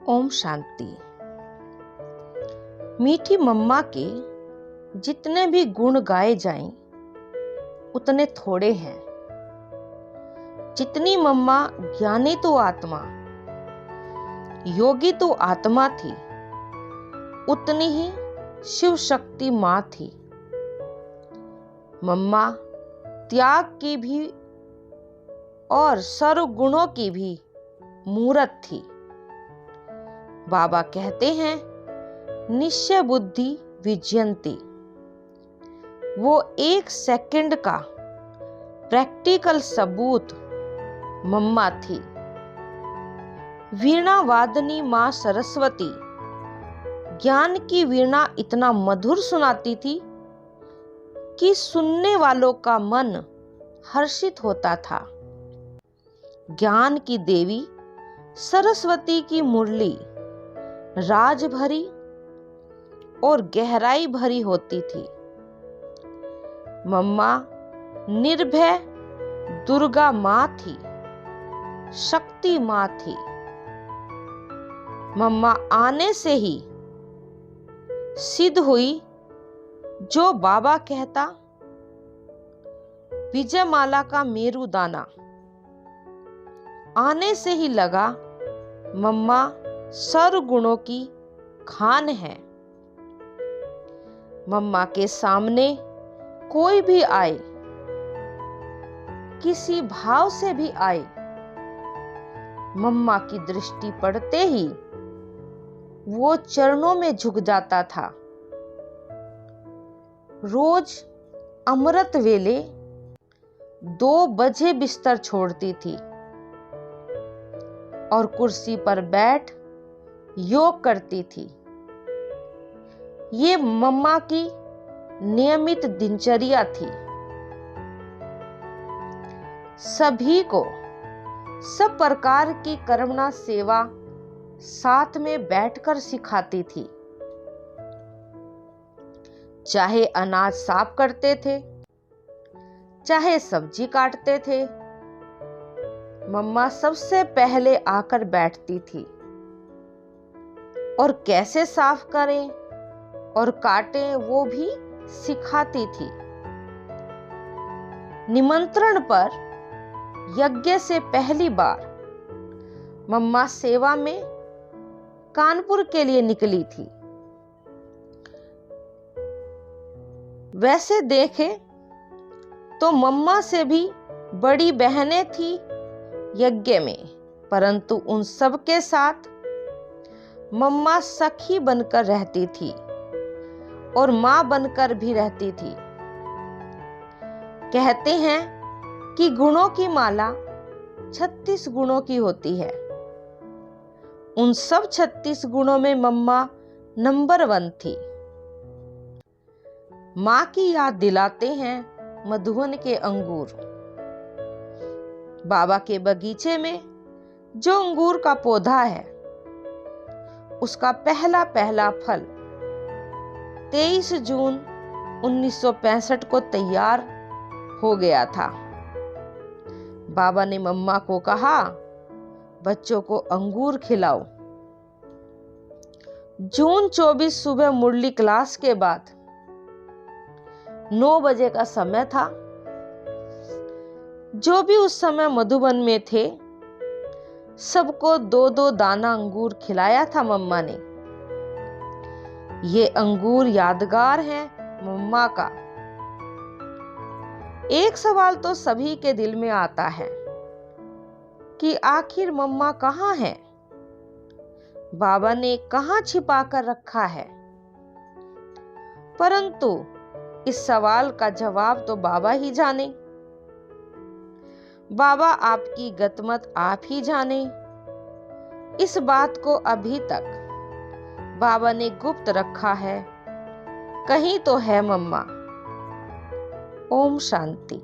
ओम शांति। मीठी मम्मा के जितने भी गुण गाए जाएं उतने थोड़े हैं। जितनी मम्मा ज्ञानी तो आत्मा, योगी तो आत्मा थी, उतनी ही शिव शक्ति मां थी। मम्मा त्याग की भी और सर्व गुणों की भी मूरत थी। बाबा कहते हैं निश्चय बुद्धि विजयंती। वो 1 सेकंड का प्रैक्टिकल सबूत मम्मा थी। वीणा वादनी मां सरस्वती ज्ञान की वीणा इतना मधुर सुनाती थी कि सुनने वालों का मन हर्षित होता था। ज्ञान की देवी सरस्वती की मुरली राज भरी और गहराई भरी होती थी। मम्मा निर्भय दुर्गा मां थी, शक्ति मां थी। मम्मा आने से ही सिद्ध हुई जो बाबा कहता विजयमाला का मेरुदाना। आने से ही लगा मम्मा सर्व गुणों की खान है। मम्मा के सामने कोई भी आए, किसी भाव से भी आए, मम्मा की दृष्टि पड़ते ही वो चरणों में झुक जाता था। रोज अमृत वेले 2 बजे बिस्तर छोड़ती थी और कुर्सी पर बैठ योग करती थी। ये मम्मा की नियमित दिनचर्या थी। सभी को सब प्रकार की कर्मणा सेवा साथ में बैठकर सिखाती थी। चाहे अनाज साफ करते थे, चाहे सब्जी काटते थे, मम्मा सबसे पहले आकर बैठती थी और कैसे साफ करें और काटें वो भी सिखाती थी। निमंत्रण पर यज्ञ से पहली बार मम्मा सेवा में कानपुर के लिए निकली थी। वैसे देखे तो मम्मा से भी बड़ी बहनें थी यज्ञ में, परंतु उन सब के साथ मम्मा सखी बनकर रहती थी और मां बनकर भी रहती थी। कहते हैं कि गुणों की माला 36 गुणों की होती है। उन सब 36 गुणों में मम्मा नंबर 1 थी। मां की याद दिलाते हैं मधुवन के अंगूर। बाबा के बगीचे में जो अंगूर का पौधा है, उसका पहला फल 23 जून 1965 को तैयार हो गया था। बाबा ने मम्मा को कहा, बच्चों को अंगूर खिलाओ। जून 24 सुबह मुरली क्लास के बाद 9 बजे का समय था। जो भी उस समय मधुबन में थे, सबको 2-2 दाना अंगूर खिलाया था मम्मा ने। ये अंगूर यादगार है मम्मा का। एक सवाल तो सभी के दिल में आता है कि आखिर मम्मा कहाँ है? बाबा ने कहाँ छिपा कर रखा है? परंतु इस सवाल का जवाब तो बाबा ही जाने। बाबा आपकी गतमत आप ही जाने। इस बात को अभी तक बाबा ने गुप्त रखा है। कहीं तो है मम्मा। ओम शांति।